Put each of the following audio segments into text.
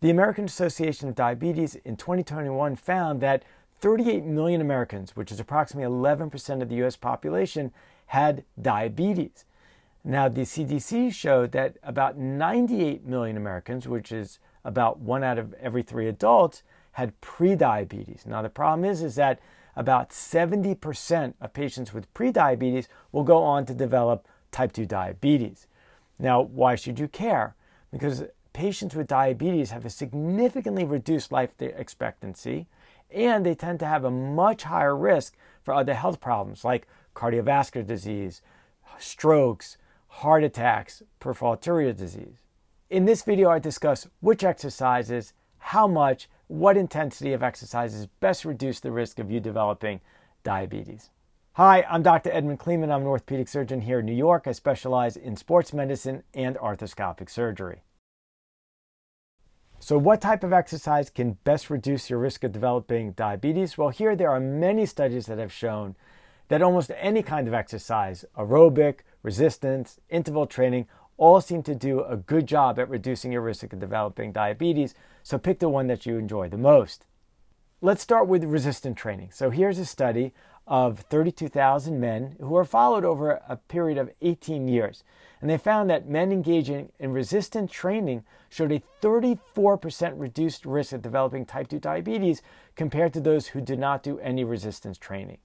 The American Association of Diabetes in 2021 found that 38 million Americans, which is approximately 11% of the U.S. population, had diabetes. Now, the CDC showed that about 98 million Americans, which is about 1 out of every 3 adults, had prediabetes. Now, the problem is that about 70% of patients with prediabetes will go on to develop type 2 diabetes. Now, why should you care? Because patients with diabetes have a significantly reduced life expectancy, and they tend to have a much higher risk for other health problems like cardiovascular disease, strokes, heart attacks, peripheral arterial disease. In this video, I discuss which exercises, how much, what intensity of exercises best reduce the risk of you developing diabetes. Hi, I'm Dr. Edmond Cleeman. I'm an orthopedic surgeon here in New York. I specialize in sports medicine and arthroscopic surgery. So what type of exercise can best reduce your risk of developing diabetes? Well, here there are many studies that have shown that almost any kind of exercise, aerobic, resistance, interval training, all seem to do a good job at reducing your risk of developing diabetes. So pick the one that you enjoy the most. Let's start with resistance training. So here's a study of 32,000 men who were followed over a period of 18 years. And they found that men engaging in resistance training showed a 34% reduced risk of developing type 2 diabetes compared to those who did not do any resistance training.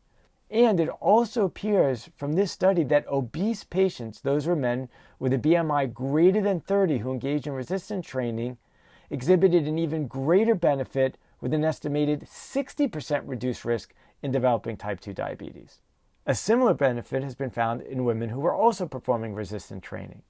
And it also appears from this study that obese patients, those were men with a BMI greater than 30 who engaged in resistance training, exhibited an even greater benefit with an estimated 60% reduced risk in developing type 2 diabetes. A similar benefit has been found in women who were also performing resistance training.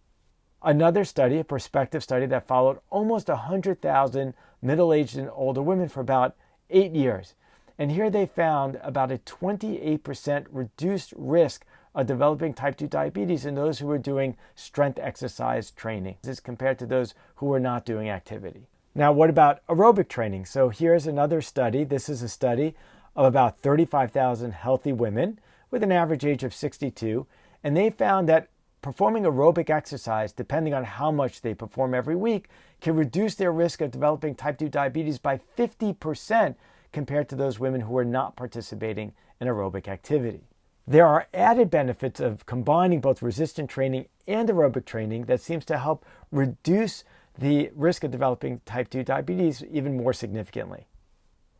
Another study, a prospective study that followed almost 100,000 middle-aged and older women for about 8 years. And here they found about a 28% reduced risk of developing type 2 diabetes in those who were doing strength exercise training as compared to those who were not doing activity. Now, what about aerobic training? So here's another study. This is a study of about 35,000 healthy women with an average age of 62. And they found that performing aerobic exercise, depending on how much they perform every week, can reduce their risk of developing type 2 diabetes by 50% compared to those women who are not participating in aerobic activity. There are added benefits of combining both resistance training and aerobic training that seems to help reduce the risk of developing type 2 diabetes even more significantly.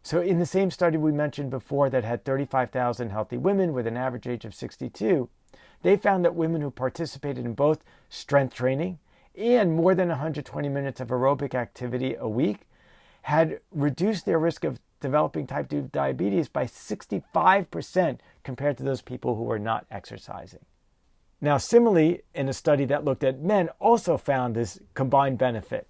So in the same study we mentioned before that had 35,000 healthy women with an average age of 62, they found that women who participated in both strength training and more than 120 minutes of aerobic activity a week had reduced their risk of developing type 2 diabetes by 65% compared to those people who were not exercising. Now, similarly, in a study that looked at men, also found this combined benefit.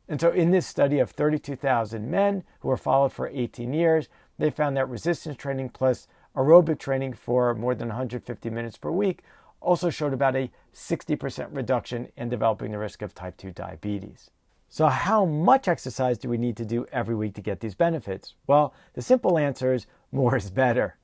And so in this study of 32,000 men who were followed for 18 years, they found that resistance training plus aerobic training for more than 150 minutes per week also showed about a 60% reduction in developing the risk of type 2 diabetes. So how much exercise do we need to do every week to get these benefits? Well, the simple answer is more is better.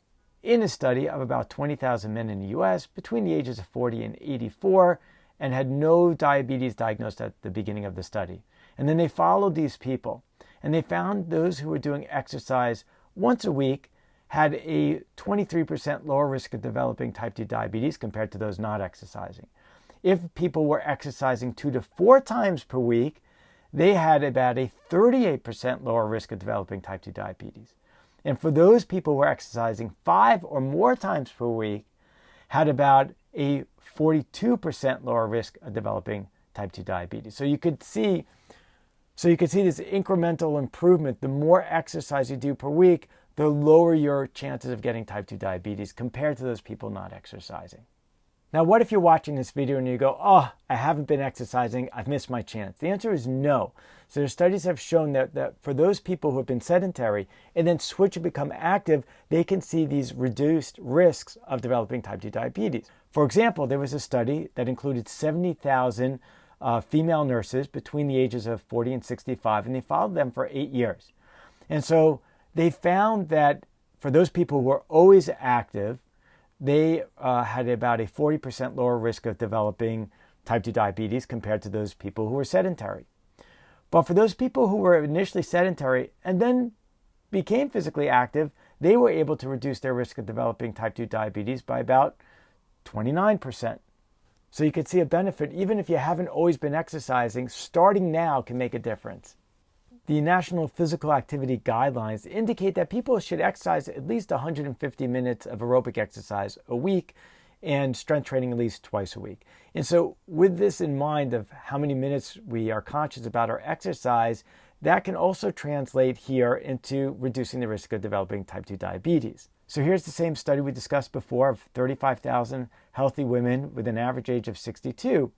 In a study of about 20,000 men in the US between the ages of 40 and 84 and had no diabetes diagnosed at the beginning of the study. And then they followed these people and they found those who were doing exercise once a week had a 23% lower risk of developing type 2 diabetes compared to those not exercising. If people were exercising 2 to 4 times per week, they had about a 38% lower risk of developing type 2 diabetes. And for those people who were exercising 5 or more times per week, had about a 42% lower risk of developing type 2 diabetes. So you could see this incremental improvement. The more exercise you do per week, the lower your chances of getting type 2 diabetes compared to those people not exercising. Now, what if you're watching this video and you go, oh, I haven't been exercising, I've missed my chance? The answer is no. So the studies have shown that for those people who have been sedentary and then switch and become active, they can see these reduced risks of developing type 2 diabetes. For example, there was a study that included 70,000 female nurses between the ages of 40 and 65, and they followed them for 8 years. And so they found that for those people who were always active, they had about a 40% lower risk of developing type 2 diabetes compared to those people who were sedentary. But for those people who were initially sedentary and then became physically active, they were able to reduce their risk of developing type 2 diabetes by about 29%. So you could see a benefit even if you haven't always been exercising. Starting now can make a difference. The National Physical Activity Guidelines indicate that people should exercise at least 150 minutes of aerobic exercise a week and strength training at least twice a week. And so with this in mind of how many minutes we are conscious about our exercise, that can also translate here into reducing the risk of developing type 2 diabetes. So here's the same study we discussed before of 35,000 healthy women with an average age of 62.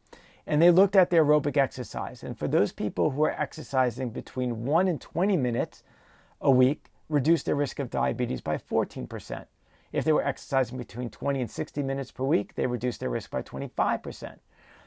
And they looked at their aerobic exercise. And for those people who are exercising between 1 and 20 minutes a week, reduced their risk of diabetes by 14%. If they were exercising between 20 and 60 minutes per week, they reduced their risk by 25%.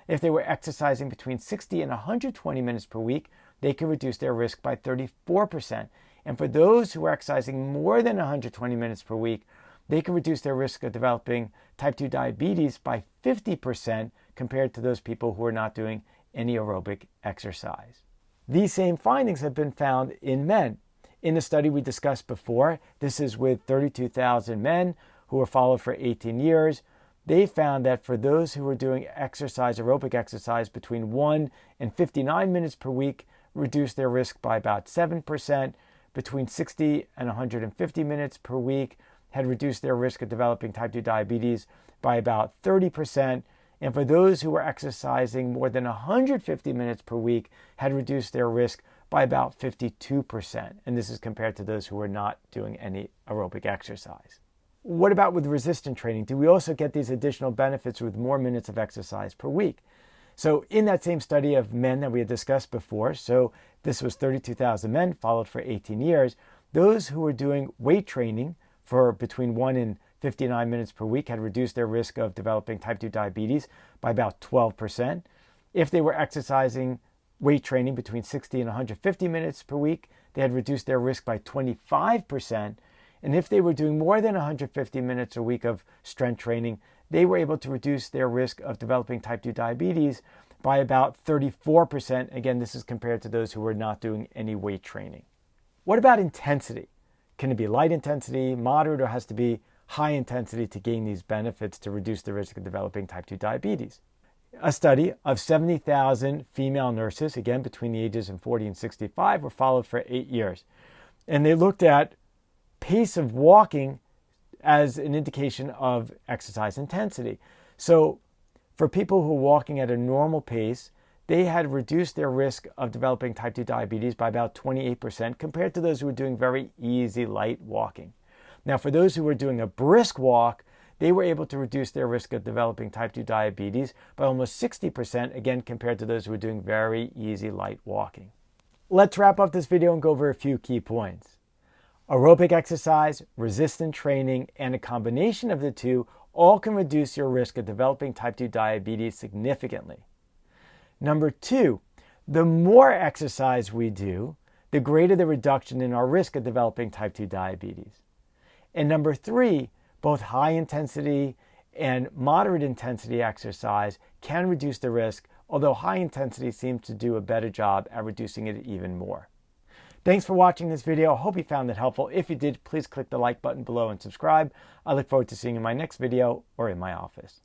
If they were exercising between 60 and 120 minutes per week, they could reduce their risk by 34%. And for those who are exercising more than 120 minutes per week, they can reduce their risk of developing type 2 diabetes by 50% compared to those people who are not doing any aerobic exercise. These same findings have been found in men. In the study we discussed before, this is with 32,000 men who were followed for 18 years. They found that for those who were doing aerobic exercise between 1 and 59 minutes per week, reduced their risk by about 7%. Between 60 and 150 minutes per week, had reduced their risk of developing type 2 diabetes by about 30%. And for those who were exercising more than 150 minutes per week, had reduced their risk by about 52%. And this is compared to those who were not doing any aerobic exercise. What about with resistance training? Do we also get these additional benefits with more minutes of exercise per week? So in that same study of men that we had discussed before, so this was 32,000 men followed for 18 years, those who were doing weight training for between 1 and 59 minutes per week had reduced their risk of developing type 2 diabetes by about 12%. If they were exercising weight training between 60 and 150 minutes per week, they had reduced their risk by 25%. And if they were doing more than 150 minutes a week of strength training, they were able to reduce their risk of developing type 2 diabetes by about 34%. Again, this is compared to those who were not doing any weight training. What about intensity? Can it be light intensity, moderate, or has to be high intensity to gain these benefits to reduce the risk of developing type 2 diabetes? A study of 70,000 female nurses, again between the ages of 40 and 65, were followed for 8 years. And they looked at pace of walking as an indication of exercise intensity. So for people who are walking at a normal pace, they had reduced their risk of developing type 2 diabetes by about 28% compared to those who were doing very easy, light walking. Now, for those who were doing a brisk walk, they were able to reduce their risk of developing type 2 diabetes by almost 60%, again, compared to those who were doing very easy, light walking. Let's wrap up this video and go over a few key points. Aerobic exercise, resistance training, and a combination of the two all can reduce your risk of developing type 2 diabetes significantly. Number 2, the more exercise we do, the greater the reduction in our risk of developing type 2 diabetes. And number 3, both high intensity and moderate intensity exercise can reduce the risk, although high intensity seems to do a better job at reducing it even more. Thanks for watching this video. I hope you found it helpful. If you did, please click the like button below and subscribe. I look forward to seeing you in my next video or in my office.